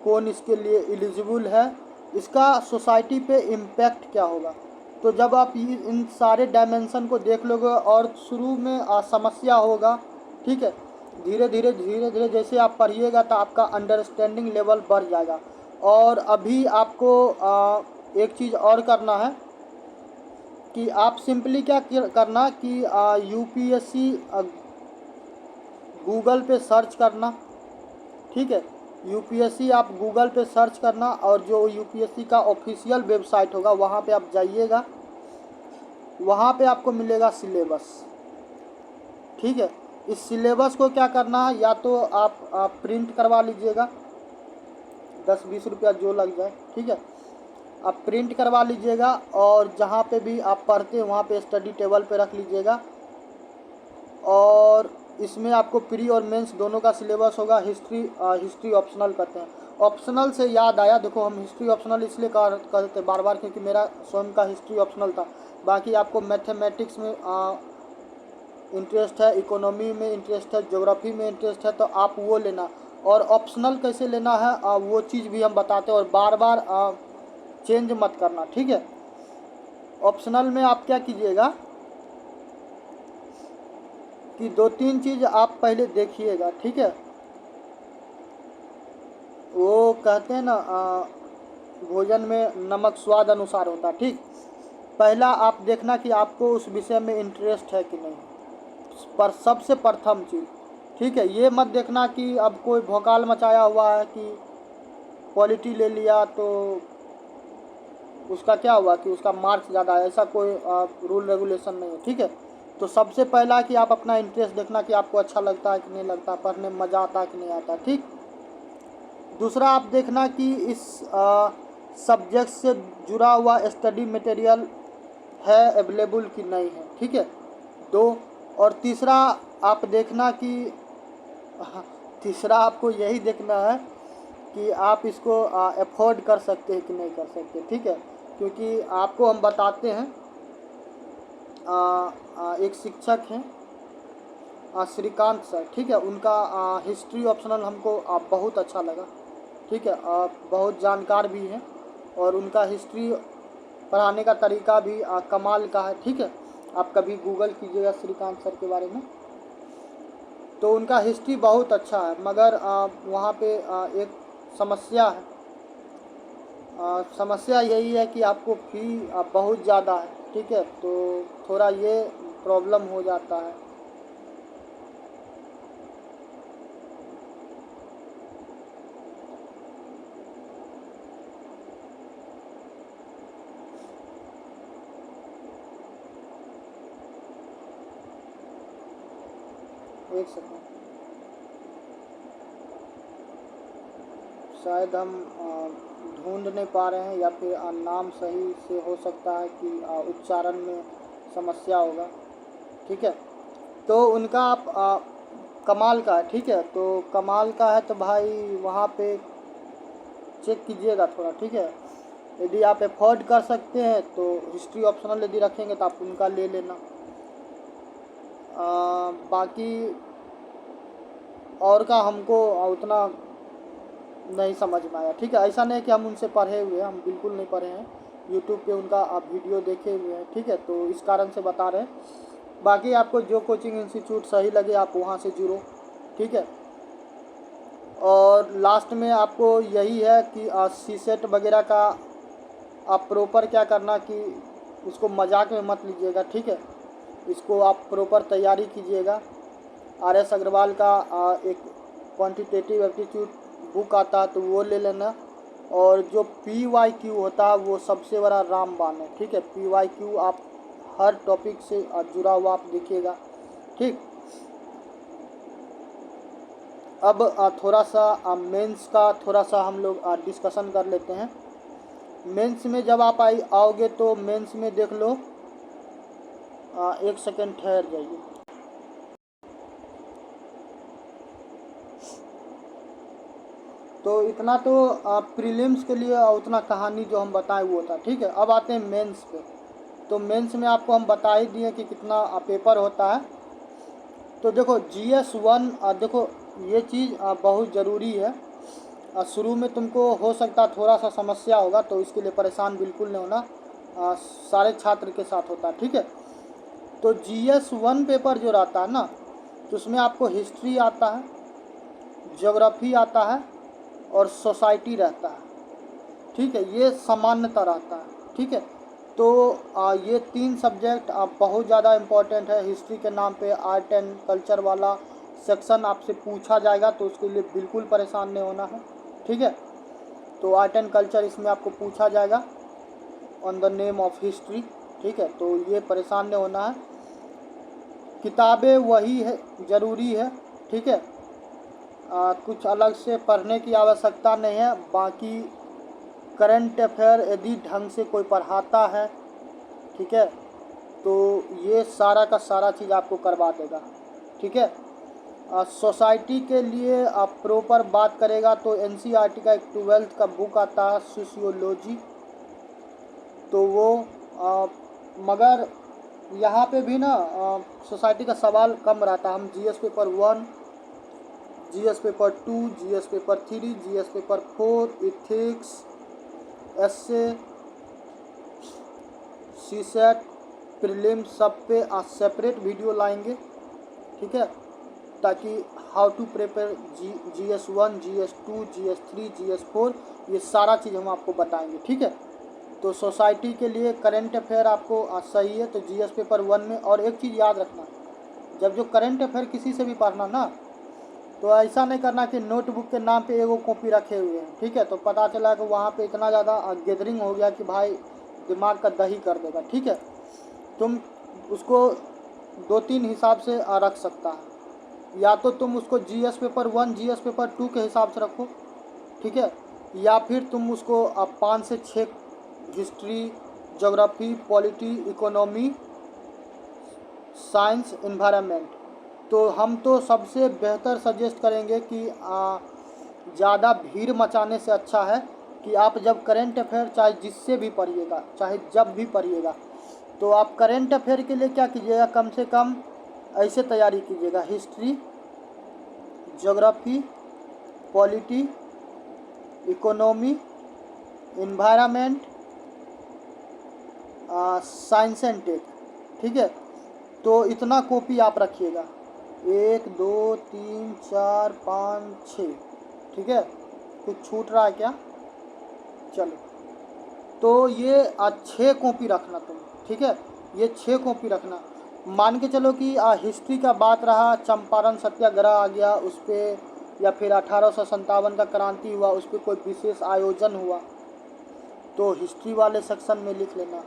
कौन इसके लिए एलिजिबल है, इसका सोसाइटी पे इम्पैक्ट क्या होगा। तो जब आप इन सारे डायमेंशन को देख लोगे और शुरू में समस्या होगा, ठीक है, धीरे धीरे जैसे आप पढ़िएगा तो आपका अंडरस्टैंडिंग लेवल बढ़ जाएगा। और अभी आपको एक चीज़ और करना है कि आप सिंपली क्या करना कि यूपीएससी गूगल पे सर्च करना, ठीक है, यूपीएससी आप गूगल पे सर्च करना, और जो यूपीएससी का ऑफिशियल वेबसाइट होगा वहाँ पे आप जाइएगा, वहाँ पे आपको मिलेगा सिलेबस, ठीक है। इस सिलेबस को क्या करना है, या तो आप प्रिंट करवा लीजिएगा, 10-20 रुपया जो लग जाए, ठीक है, आप प्रिंट करवा लीजिएगा, और जहाँ पे भी आप पढ़ते हैं वहाँ पे स्टडी टेबल पे रख लीजिएगा। और इसमें आपको प्री और मेंस दोनों का सिलेबस होगा। हिस्ट्री ऑप्शनल करते हैं। ऑप्शनल से याद आया, देखो हम हिस्ट्री ऑप्शनल इसलिए करते बार बार क्योंकि मेरा स्वयं का हिस्ट्री ऑप्शनल था। बाकी आपको मैथमेटिक्स में इंटरेस्ट है, इकोनॉमी में इंटरेस्ट है, ज्योग्राफी में इंटरेस्ट है, तो आप वो लेना। और ऑप्शनल कैसे लेना है वो चीज़ भी हम बताते हैं, और बार बार चेंज मत करना, ठीक है। ऑप्शनल में आप क्या कीजिएगा कि 2-3 चीज़ आप पहले देखिएगा, ठीक है। वो कहते हैं ना भोजन में नमक स्वाद अनुसार होता है, ठीक। पहला आप देखना कि आपको उस विषय में इंटरेस्ट है कि नहीं, पर सबसे प्रथम चीज़, ठीक है। ये मत देखना कि अब कोई भौकाल मचाया हुआ है कि पॉलिटी ले लिया तो उसका क्या हुआ कि उसका मार्क्स ज़्यादा है, ऐसा कोई रूल रेगुलेशन नहीं है, ठीक है। तो सबसे पहला कि आप अपना इंटरेस्ट देखना कि आपको अच्छा लगता है कि नहीं लगता, पढ़ने में मज़ा आता है कि नहीं आता, ठीक। दूसरा आप देखना कि इस सब्जेक्ट से जुड़ा हुआ स्टडी मटेरियल है अवेलेबल कि नहीं है, ठीक है। दो, और तीसरा आप देखना कि तीसरा आपको यही देखना है कि आप इसको अफोर्ड कर सकते हैं कि नहीं कर सकते, ठीक है। क्योंकि आपको हम बताते हैं, एक शिक्षक हैं श्रीकांत सर, ठीक है, उनका हिस्ट्री ऑप्शनल हमको बहुत अच्छा लगा, ठीक है। बहुत जानकार भी हैं और उनका हिस्ट्री पढ़ाने का तरीका भी कमाल का है, ठीक है। आप कभी गूगल कीजिएगा श्रीकांत सर के बारे में, तो उनका हिस्ट्री बहुत अच्छा है। मगर वहाँ पे एक समस्या है, समस्या यही है कि आपको फ़ी बहुत ज़्यादा है, ठीक है। तो थोड़ा ये प्रॉब्लम हो जाता है। एक सेकंड, शायद हम ढूंढ नहीं पा रहे हैं या फिर नाम सही से हो सकता है कि उच्चारण में समस्या होगा, ठीक है। तो उनका आप कमाल का है, ठीक है। तो कमाल का है तो भाई वहाँ पे चेक कीजिएगा थोड़ा, ठीक है। यदि आप अफोर्ड कर सकते हैं तो हिस्ट्री ऑप्शनल यदि रखेंगे तो आप उनका ले लेना। बाकी और का हमको उतना नहीं समझ में आया, ठीक है। ऐसा नहीं कि हम उनसे पढ़े हुए हैं, हम बिल्कुल नहीं पढ़े हैं, यूट्यूब पे उनका आप वीडियो देखे हुए हैं, ठीक है। तो इस कारण से बता रहे हैं। बाकी आपको जो कोचिंग इंस्टीट्यूट सही लगे आप वहाँ से जुड़ो, ठीक है। और लास्ट में आपको यही है कि सीसेट वगैरह का आप प्रॉपर क्या करना कि इसको मजाक में मत लीजिएगा, ठीक है। इसको आप प्रॉपर तैयारी कीजिएगा। RS अग्रवाल का एक क्वांटिटेटिव एप्टीट्यूड बुक आता है तो वो ले लेना। और जो PYQ होता है वो सबसे बड़ा रामबाण है, ठीक है। PYQ आप हर टॉपिक से जुड़ा हुआ आप देखिएगा, ठीक। अब थोड़ा सा मेंस का थोड़ा सा हम लोग डिस्कशन कर लेते हैं। मेंस में जब आप आओगे तो मेंस में देख लो, एक सेकंड ठहर जाइए। तो इतना तो प्रीलिम्स के लिए उतना कहानी जो हम बताएं वो था, ठीक है। अब आते हैं मेंस पे। तो मेंस में आपको हम बता ही दिए कि कितना पेपर होता है। तो देखो GS1, देखो ये चीज़ बहुत ज़रूरी है। शुरू में तुमको हो सकता है थोड़ा सा समस्या होगा, तो इसके लिए परेशान बिल्कुल नहीं होना, सारे छात्र के साथ होता है, ठीक है। तो GS1 पेपर जो रहता है ना, तो उसमें आपको हिस्ट्री आता है, ज्योग्राफी आता है और सोसाइटी रहता है, ठीक है। ये सामान्यतः रहता है, ठीक है। तो ये 3 सब्जेक्ट बहुत ज़्यादा इम्पोर्टेंट है। हिस्ट्री के नाम पे आर्ट एंड कल्चर वाला सेक्शन आपसे पूछा जाएगा, तो उसके लिए बिल्कुल परेशान नहीं होना है, ठीक है। तो आर्ट एंड कल्चर इसमें आपको पूछा जाएगा on the name of history, ठीक है। तो ये परेशान नहीं होना है। किताबें वही है, ज़रूरी है, ठीक है। कुछ अलग से पढ़ने की आवश्यकता नहीं है। बाकी करंट अफेयर यदि ढंग से कोई पढ़ाता है, ठीक है, तो ये सारा का सारा चीज़ आपको करवा देगा, ठीक है। सोसाइटी के लिए आप प्रॉपर बात करेगा तो NCERT का एक 12th का बुक आता है सोशियोलॉजी, तो वो मगर यहाँ पे भी ना सोसाइटी का सवाल कम रहता है। हम GS paper 1, GS paper 2, GS paper 3, GS paper 4, ethics, essay, CSAT, prelim सब पे सेपरेट वीडियो लाएंगे, ठीक है। ताकि how to prepare GS1, GS2, GS3, GS4 ये सारा चीज़ हम आपको बताएंगे, ठीक है। तो सोसाइटी के लिए करंट अफेयर आपको सही है तो GS पेपर 1 में। और एक चीज़ याद रखना, जब जो करंट अफेयर किसी से भी पढ़ना ना, तो ऐसा नहीं करना कि नोटबुक के नाम पे एगो कॉपी रखे हुए हैं, ठीक है। तो पता चला कि वहाँ पे इतना ज़्यादा गैदरिंग हो गया कि भाई दिमाग का दही कर देगा, ठीक है। तुम उसको दो तीन हिसाब से रख सकता है। या तो तुम उसको जीएस पेपर 1 जीएस पेपर 2 के हिसाब से रखो, ठीक है, या फिर तुम उसको 5 से 6 history, geography, polity, economy, science, environment. तो हम तो सबसे बेहतर सजेस्ट करेंगे कि ज़्यादा भीड़ मचाने से अच्छा है कि आप जब करंट अफेयर चाहे जिससे भी पढ़िएगा, चाहे जब भी पढ़िएगा, तो आप करंट अफेयर के लिए क्या कीजिएगा, कम से कम ऐसे तैयारी कीजिएगा, history, geography, polity, economy, environment, science and tech, ठीक है। तो इतना कॉपी आप रखिएगा, 1 2 3 4 5 6, ठीक है। कुछ छूट रहा है क्या? चलो, तो ये 6 कॉपी रखना तुम, ठीक है, ये 6 कॉपी रखना। मान के चलो कि हिस्ट्री का बात रहा, चंपारण सत्याग्रह आ गया उस पर, या फिर 1857 का क्रांति हुआ, उस पर कोई विशेष आयोजन हुआ, तो हिस्ट्री वाले सेक्शन में लिख लेना।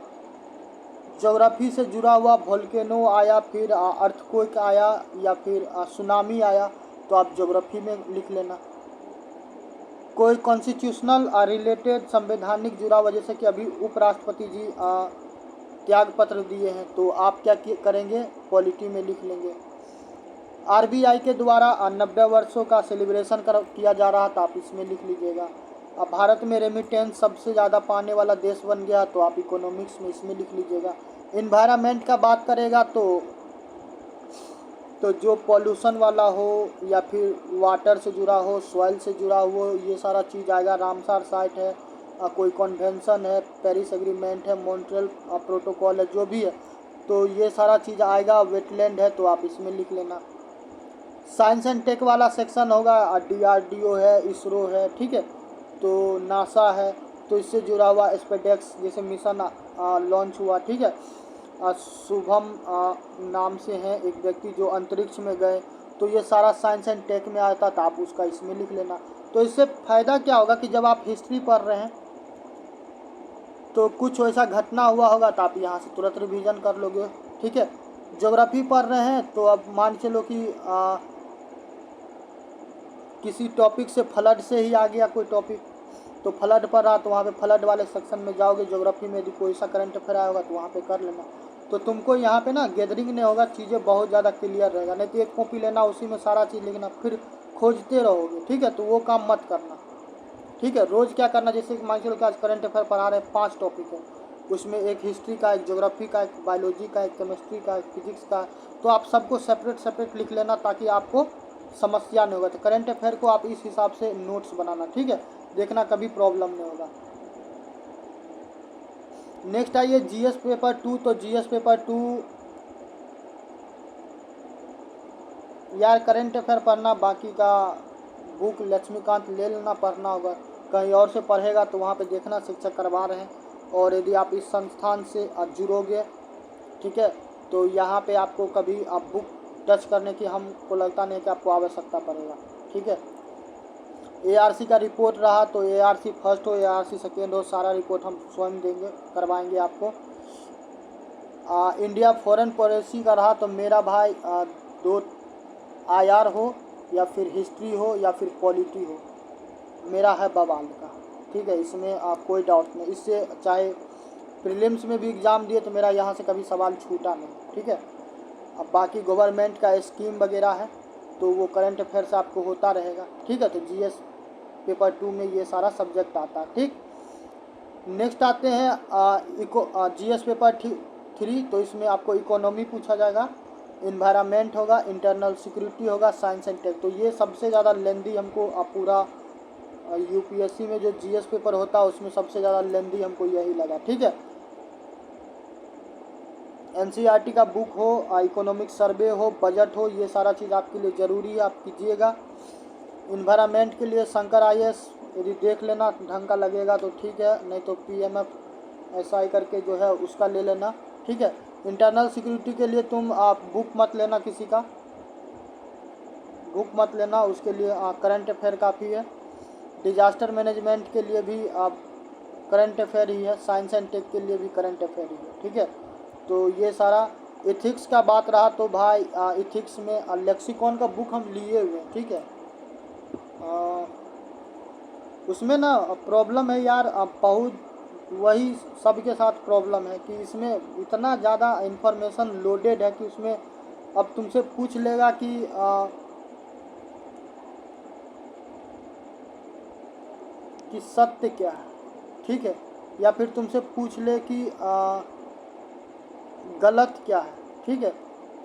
ज्योग्राफी से जुड़ा हुआ वोल्केनो आया, फिर अर्थक्वेक आया, या फिर सुनामी आया, तो आप ज्योग्राफी में लिख लेना। कोई कॉन्स्टिट्यूशनल रिलेटेड संवैधानिक जुड़ा हुआ, जैसे कि अभी उपराष्ट्रपति जी त्याग पत्र दिए हैं, तो आप क्या करेंगे, पॉलिटी में लिख लेंगे। आरबीआई के द्वारा 90 वर्षों का सेलिब्रेशन किया जा रहा था, आप इसमें लिख लीजिएगा। अब भारत में रेमिटेंस सबसे ज़्यादा पाने वाला देश बन गया, तो आप इकोनॉमिक्स में इसमें लिख लीजिएगा। इन्वायरमेंट का बात करेगा तो जो पॉल्यूशन वाला हो, या फिर वाटर से जुड़ा हो, सॉइल से जुड़ा हो, ये सारा चीज़ आएगा। रामसार साइट है, कोई कन्वेंशन है, पेरिस एग्रीमेंट है, मॉन्ट्रियल प्रोटोकॉल है, जो भी है, तो ये सारा चीज़ आएगा। वेटलैंड है, तो आप इसमें लिख लेना। साइंस एंड टेक वाला सेक्शन होगा, डीआरडीओ है, इसरो है, ठीक है, तो नासा है, तो इससे जुड़ा हुआ स्पेसएक्स जैसे मिशन लॉन्च हुआ, ठीक है। शुभम नाम से हैं एक व्यक्ति जो अंतरिक्ष में गए, तो ये सारा साइंस एंड टेक में आता था, आप उसका इसमें लिख लेना। तो इससे फ़ायदा क्या होगा कि जब आप हिस्ट्री पढ़ रहे हैं तो कुछ वैसा घटना हुआ होगा, तो आप यहाँ से तुरंत रिवीजन कर लोगे, ठीक है। ज्योग्राफी पढ़ रहे हैं तो अब मान चलो कि किसी टॉपिक से फ्लड से ही आ गया कोई टॉपिक, तो फ्लड पर रहा तो वहाँ पे फ्लड वाले सेक्शन में जाओगे। ज्योग्राफी में यदि कोई सा करंट अफेयर आया होगा तो वहाँ पे कर लेना। तो तुमको यहाँ पे ना गैदरिंग नहीं होगा, चीज़ें बहुत ज़्यादा क्लियर रहेगा। नहीं तो एक कॉपी लेना, उसी में सारा चीज़ लिखना, फिर खोजते रहोगे, ठीक है, तो वो काम मत करना, ठीक है। रोज़ क्या करना, जैसे कि मान चलो कि आज करंट अफेयर पढ़ा रहे हैं, 5 टॉपिक है, उसमें एक हिस्ट्री का, एक ज्योग्राफी का, एक बायोलॉजी का, एक केमिस्ट्री का, एक फिजिक्स का, तो आप सबको सेपरेट सेपरेट लिख लेना ताकि आपको समस्या नहीं होगा। तो करंट अफेयर को आप इस हिसाब से नोट्स बनाना, ठीक है, देखना कभी प्रॉब्लम नहीं होगा। नेक्स्ट आइए जीएस पेपर 2। तो जीएस पेपर 2 यार करंट अफेयर पढ़ना, बाकी का बुक लक्ष्मीकांत ले लेना, पढ़ना होगा। कहीं और से पढ़ेगा तो वहाँ पे देखना शिक्षक करवा रहे हैं, और यदि आप इस संस्थान से जुड़ोगे, ठीक है, तो यहाँ पे आपको कभी आप बुक टच करने की हमको लगता नहीं कि आपको आवश्यकता पड़ेगा, ठीक है। एआरसी का रिपोर्ट रहा तो एआरसी फर्स्ट हो, एआरसी सेकेंड हो, सारा रिपोर्ट हम स्वयं देंगे, करवाएंगे आपको। इंडिया फॉरेन पॉलिसी का रहा तो मेरा भाई 2 आईआर हो, या फिर हिस्ट्री हो, या फिर पॉलिटी हो, मेरा है बवाल का, ठीक है, इसमें कोई डाउट नहीं। इससे चाहे प्रीलिम्स में भी एग्ज़ाम दिए तो मेरा यहाँ से कभी सवाल छूटा नहीं, ठीक है। अब बाकी गवर्नमेंट का स्कीम वगैरह है तो वो करंट अफेयर से आपको होता रहेगा, ठीक है। तो जीएस पेपर 2 में ये सारा सब्जेक्ट आता है, ठीक। नेक्स्ट आते हैं जीएस पेपर 3। तो इसमें आपको इकोनॉमी पूछा जाएगा, इन्वायरमेंट होगा, इंटरनल सिक्योरिटी होगा, साइंस एंड टेक। तो ये सबसे ज़्यादा लेंदी हमको पूरा यूपीएससी में जो जीएस पेपर होता है उसमें सबसे ज़्यादा लेंदी हमको यही लगा, ठीक है। एनसीईआरटी का बुक हो, इकोनॉमिक सर्वे हो, बजट हो, ये सारा चीज़ आपके लिए ज़रूरी है, आप कीजिएगा। इन्वायरमेंट के लिए शंकर आईएएस यदि देख लेना ढंग का लगेगा तो ठीक है, नहीं तो पीएमएफ एसआई करके जो है उसका ले लेना, ठीक है। इंटरनल सिक्योरिटी के लिए तुम आप बुक मत लेना, किसी का बुक मत लेना, उसके लिए करंट अफेयर काफ़ी है। डिजास्टर मैनेजमेंट के लिए भी आप करंट अफेयर ही है, साइंस एंड टेक के लिए भी करंट अफेयर ही है, ठीक है। तो ये सारा इथिक्स का बात रहा तो भाई इथिक्स में लेक्सिकॉन का बुक हम लिए हुए हैं, ठीक है। आ, उसमें ना प्रॉब्लम है यार, बहुत वही सबके साथ प्रॉब्लम है कि इसमें इतना ज़्यादा इंफॉर्मेशन लोडेड है कि उसमें अब तुमसे पूछ लेगा कि सत्य क्या है, ठीक है, या फिर तुमसे पूछ ले कि गलत क्या है, ठीक है,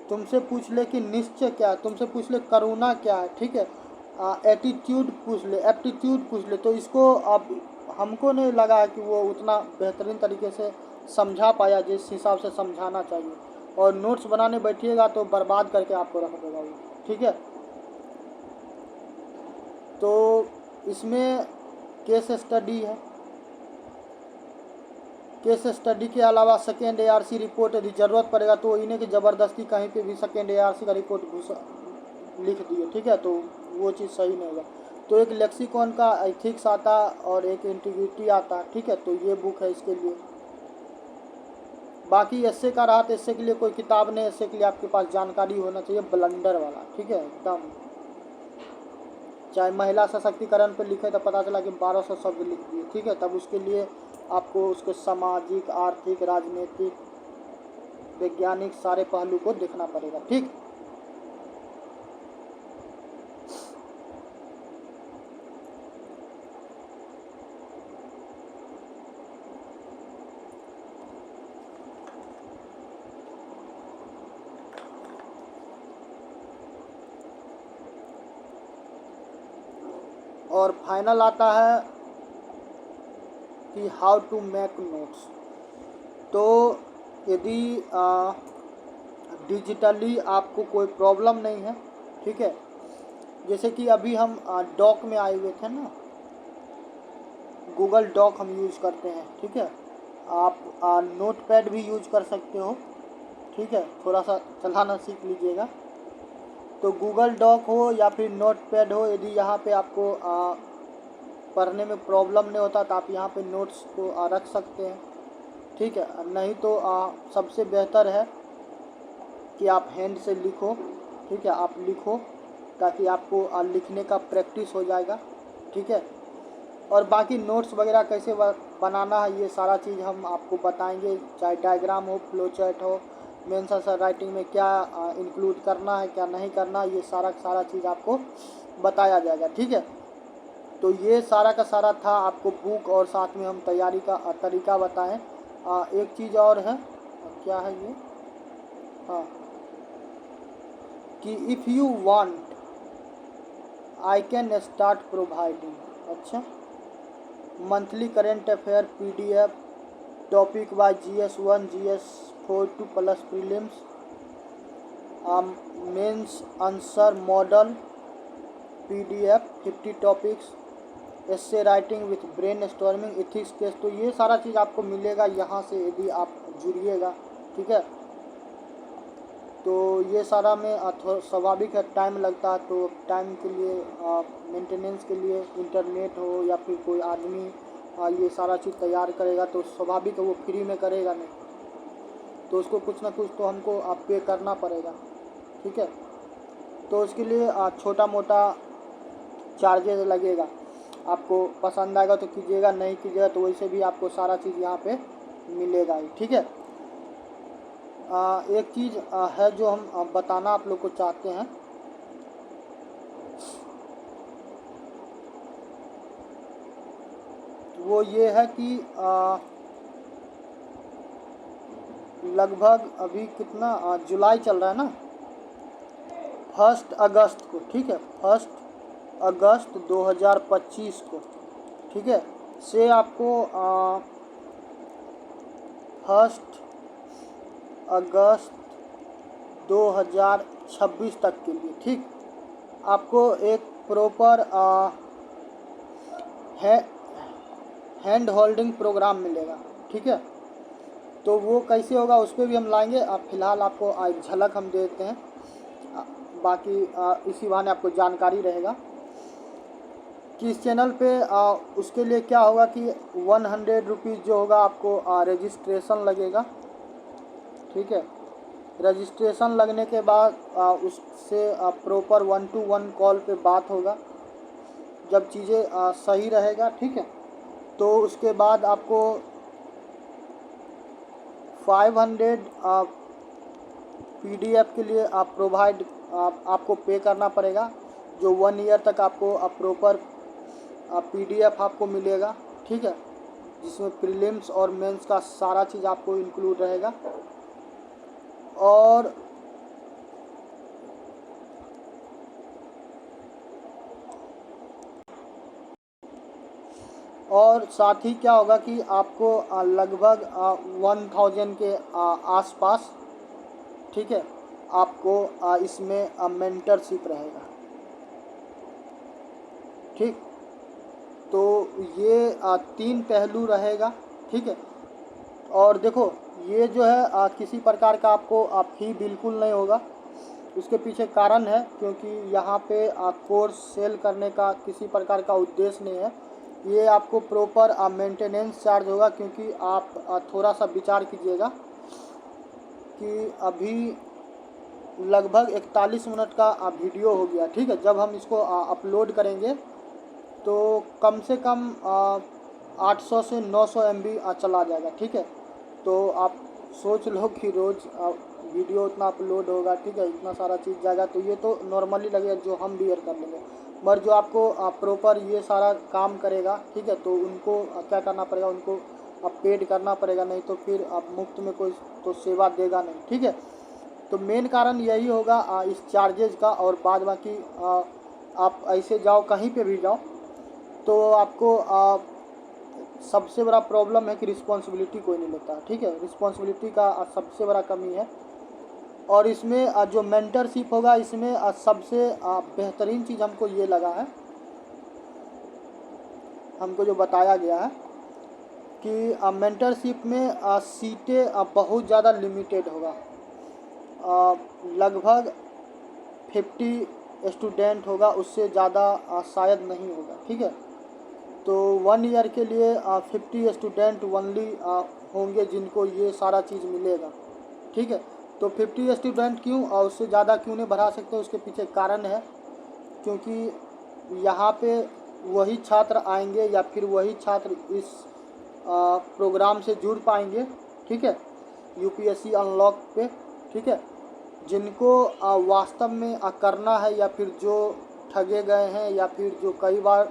तुमसे पूछ ले कि निश्चय क्या है, तुमसे पूछ ले करुणा क्या है, ठीक है, एटीट्यूड पूछ ले, एप्टीट्यूड पूछ ले, तो इसको अब हमको नहीं लगा है कि वो उतना बेहतरीन तरीके से समझा पाया जिस हिसाब से समझाना चाहिए। और नोट्स बनाने बैठिएगा तो बर्बाद करके आपको रख देगा वो, ठीक है। तो इसमें केस स्टडी है, केस स्टडी के अलावा सेकेंड एआरसी रिपोर्ट यदि ज़रूरत पड़ेगा तो इन्हें की ज़बरदस्ती कहीं पे भी सेकेंड एआरसी का रिपोर्ट लिख दिए, ठीक है, तो वो चीज़ सही नहीं होगा। तो एक लेक्सिकॉन का एथिक्स आता और एक इंटीग्रिटी आता, ठीक है, तो ये बुक है इसके लिए। बाकी एस्से का रहा तो एस्से के लिए कोई किताब नहीं, एस्से के लिए आपके पास जानकारी होना चाहिए ब्लंडर वाला, ठीक है, एकदम। चाहे महिला सशक्तिकरण पे लिखे तो पता चला कि 1200 शब्द लिख दिए, ठीक है, तब उसके लिए आपको उसके सामाजिक, आर्थिक, राजनीतिक, वैज्ञानिक सारे पहलू को देखना पड़ेगा, ठीक। और फाइनल आता है कि हाउ टू मेक नोट्स। तो यदि डिजिटली आपको कोई प्रॉब्लम नहीं है, ठीक है, जैसे कि अभी हम डॉक में आए हुए थे ना, गूगल डॉक हम यूज़ करते हैं, ठीक है, आप नोट पैड भी यूज कर सकते हो, ठीक है, थोड़ा सा चलाना सीख लीजिएगा। तो गूगल डॉक हो या फिर नोट पैड हो, यदि यहाँ पे आपको पढ़ने में प्रॉब्लम नहीं होता तो आप यहाँ पे नोट्स को रख सकते हैं, ठीक है। नहीं तो सबसे बेहतर है कि आप हैंड से लिखो, ठीक है, आप लिखो ताकि आपको लिखने का प्रैक्टिस हो जाएगा, ठीक है। और बाकी नोट्स वगैरह कैसे बनाना है ये सारा चीज़ हम आपको बताएंगे, चाहे डायग्राम हो, फ्लो चार्ट हो, मेंस आंसर राइटिंग में क्या इंक्लूड करना है क्या नहीं करना, ये सारा चीज़ आपको बताया जाएगा, ठीक है। तो ये सारा का सारा था आपको बुक और साथ में हम तैयारी का तरीका बताएं। एक चीज़ और है, क्या है ये, हाँ, कि if you want I can start providing, अच्छा, monthly current affair PDF, topic by GS1 GS4 2 plus prelims, mains answer model PDF 50 topics, essay writing with brain storming, ethics test. तो ये सारा चीज़ आपको मिलेगा यहाँ से यदि आप जुड़िएगा, ठीक है। तो ये सारा में थोड़ा स्वाभाविक है टाइम लगता है, तो टाइम के लिए मेंटेनेंस के लिए इंटरनेट हो या फिर कोई आदमी ये सारा चीज़ तैयार करेगा तो स्वाभाविक है वो फ्री में करेगा नहीं, तो उसको कुछ ना कुछ तो हमको पे करना पड़ेगा, ठीक है। तो उसके लिए छोटा मोटा चार्जेस लगेगा, आपको पसंद आएगा तो कीजिएगा, नहीं कीजिएगा तो वैसे भी आपको सारा चीज़ यहाँ पे मिलेगा ही, ठीक है। एक चीज़ है जो हम बताना आप लोग को चाहते हैं, वो ये है कि लगभग अभी कितना जुलाई चल रहा है ना, 1 अगस्त को, ठीक है, 1 अगस्त 2025 को, ठीक है, से आपको 1 अगस्त 2026 तक के लिए, ठीक, आपको एक प्रॉपर हैंड होल्डिंग प्रोग्राम मिलेगा, ठीक है। तो वो कैसे होगा उस पर भी हम लाएंगे, फ़िलहाल आपको एक झलक हम देते हैं, बाकी इसी बहाने आपको जानकारी रहेगा कि इस चैनल पे उसके लिए क्या होगा कि 100 रुपीज़ जो होगा आपको रजिस्ट्रेशन लगेगा, ठीक है, रजिस्ट्रेशन लगने के बाद उससे प्रॉपर 1-to-1 कॉल पे बात होगा जब चीज़ें सही रहेगा, ठीक है। तो उसके बाद आपको 500 PDF के लिए आपको पे करना पड़ेगा, जो 1 ईयर तक आपको प्रॉपर PDF आपको मिलेगा, ठीक है, जिसमें प्रीलिम्स और मेंस का सारा चीज़ आपको इंक्लूड रहेगा। और साथ ही क्या होगा कि आपको लगभग 1000 के आसपास, ठीक है, आपको इसमें मेंटरशिप रहेगा, ठीक। तो ये 3 पहलू रहेगा, ठीक है। और देखो, ये जो है किसी प्रकार का आपको फी बिल्कुल नहीं होगा। उसके पीछे कारण है क्योंकि यहाँ पे कोर्स सेल करने का किसी प्रकार का उद्देश्य नहीं है। ये आपको प्रॉपर मेंटेनेंस चार्ज होगा, क्योंकि आप थोड़ा सा विचार कीजिएगा कि अभी लगभग 41 मिनट का वीडियो हो गया, ठीक है। जब हम इसको अपलोड करेंगे तो कम से कम 800 से 900 MB चला जाएगा, ठीक है। तो आप सोच लो कि रोज़ वीडियो उतना अपलोड होगा, ठीक है, इतना सारा चीज़ जाएगा, तो ये तो नॉर्मली लगेगा जो हम बियर कर लेंगे। मगर जो आपको प्रॉपर ये सारा काम करेगा, ठीक है, तो उनको क्या करना पड़ेगा, उनको पेड करना पड़ेगा, नहीं तो फिर आप मुफ्त में कोई तो सेवा देगा नहीं, ठीक है। तो मेन कारण यही होगा इस चार्जेज का। और बाद बाकी आप ऐसे जाओ, कहीं पे भी जाओ, तो आपको सबसे बड़ा प्रॉब्लम है कि रिस्पॉन्सिबिलिटी कोई नहीं लेता, ठीक है। रिस्पॉन्सिबिलिटी का सबसे बड़ा कमी है। और इसमें जो मेंटरशिप होगा, इसमें सबसे बेहतरीन चीज़ हमको ये लगा है, हमको जो बताया गया है कि मेंटरशिप में सीटें बहुत ज़्यादा लिमिटेड होगा। लगभग 50 स्टूडेंट होगा, उससे ज़्यादा शायद नहीं होगा, ठीक है। तो 1 ईयर के लिए 50 स्टूडेंट ओनली होंगे जिनको ये सारा चीज़ मिलेगा, ठीक है। तो 50 स्टूडेंट क्यों और उससे ज़्यादा क्यों नहीं बढ़ा सकते, उसके पीछे कारण है क्योंकि यहाँ पे वही छात्र आएंगे या फिर वही छात्र इस प्रोग्राम से जुड़ पाएंगे, ठीक है, UPSC अनलॉक पे, ठीक है, जिनको वास्तव में करना है, या फिर जो ठगे गए हैं, या फिर जो कई बार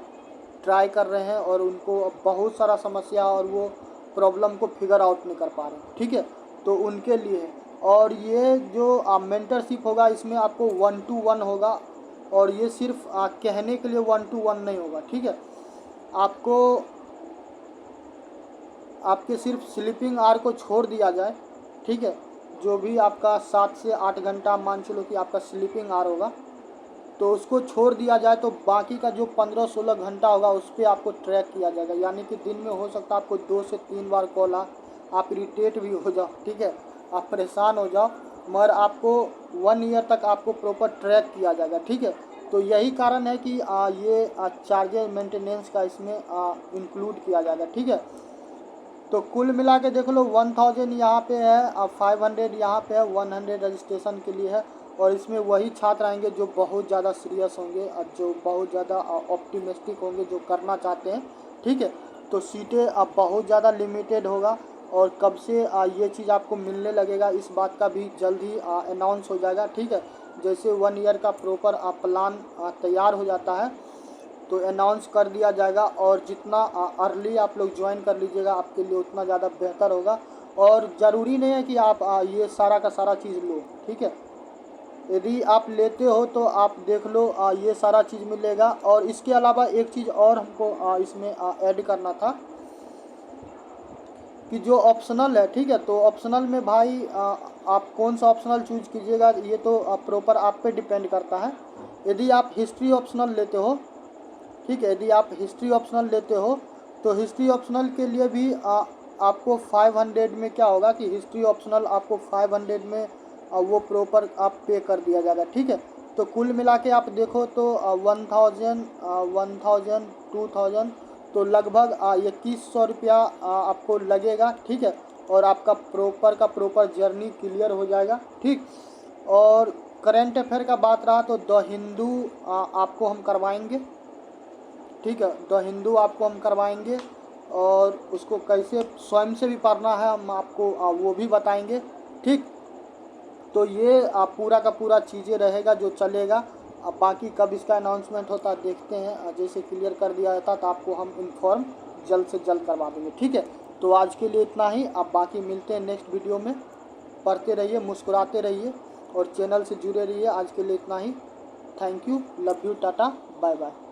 ट्राई कर रहे हैं और उनको बहुत सारा समस्या और वो प्रॉब्लम को फिगर आउट नहीं कर पा रहे हैं, ठीक है, तो उनके लिए है। और ये जो मेंटरशिप होगा, इसमें आपको 1-to-1 होगा, और ये सिर्फ कहने के लिए 1-to-1 नहीं होगा, ठीक है। आपको आपके सिर्फ स्लीपिंग आवर को छोड़ दिया जाए, ठीक है, जो भी आपका 7 से 8 घंटा मान चलो कि आपका स्लीपिंग आवर होगा, तो उसको छोड़ दिया जाए तो बाकी का जो 15-16 घंटा होगा उस पर आपको ट्रैक किया जाएगा। यानी कि दिन में हो सकता है आपको 2 से 3 बार कॉल आप इरिटेट भी हो जाओ, ठीक है, आप परेशान हो जाओ, मगर आपको 1 ईयर तक आपको प्रॉपर ट्रैक किया जाएगा, ठीक है। तो यही कारण है कि ये चार्जेस मेंटेनेंस का इसमें इंक्लूड किया जाएगा, ठीक है। तो कुल मिला के देख लो 1000 यहाँ पे है, 500 यहाँ पे है, 100 रजिस्ट्रेशन के लिए है। और इसमें वही छात्र आएंगे जो बहुत ज़्यादा सीरियस होंगे और जो बहुत ज़्यादा ऑप्टिमिस्टिक होंगे, जो करना चाहते हैं, ठीक है। तो सीटें अब बहुत ज़्यादा लिमिटेड होगा, और कब से ये चीज़ आपको मिलने लगेगा इस बात का भी जल्द ही अनाउंस हो जाएगा, ठीक है। जैसे 1 ईयर का प्रॉपर प्लान तैयार हो जाता है तो अनाउंस कर दिया जाएगा, और जितना अर्ली आप लोग ज्वाइन कर लीजिएगा आपके लिए उतना ज़्यादा बेहतर होगा। और ज़रूरी नहीं है कि आप ये सारा का सारा चीज़ लो, ठीक है। यदि आप लेते हो तो आप देख लो ये सारा चीज़ मिलेगा। और इसके अलावा एक चीज़ और हमको इसमें ऐड करना था कि जो ऑप्शनल है, ठीक है, तो ऑप्शनल में भाई आप कौन सा ऑप्शनल चूज कीजिएगा ये तो प्रॉपर आप पे डिपेंड करता है। यदि आप हिस्ट्री ऑप्शनल लेते हो, ठीक है, यदि आप हिस्ट्री ऑप्शनल लेते हो तो हिस्ट्री ऑप्शनल के लिए भी आपको 500 में क्या होगा कि हिस्ट्री ऑप्शनल आपको 500 में वो प्रॉपर आप पे कर दिया जाएगा, ठीक है। तो कुल मिला के आप देखो तो 1000 2000 तो लगभग 2100 रुपया आपको लगेगा, ठीक है। और आपका प्रॉपर का प्रॉपर जर्नी क्लियर हो जाएगा। ठीक, और करंट अफेयर का बात रहा तो द हिंदू आपको हम करवाएंगे। ठीक है, द हिंदू आपको हम करवाएंगे, और उसको कैसे स्वयं से भी पढ़ना है हम आपको वो भी बताएंगे। ठीक, तो ये पूरा का पूरा चीज़ें रहेगा जो चलेगा। अब बाकी कब इसका अनाउंसमेंट होता है देखते हैं, जैसे क्लियर कर दिया जाता तो आपको हम इन्फॉर्म जल्द से जल्द करवा देंगे। ठीक है, तो आज के लिए इतना ही। अब बाकी मिलते हैं नेक्स्ट वीडियो में। पढ़ते रहिए, मुस्कुराते रहिए और चैनल से जुड़े रहिए। आज के लिए इतना ही। Thank you, love you, tata, bye bye.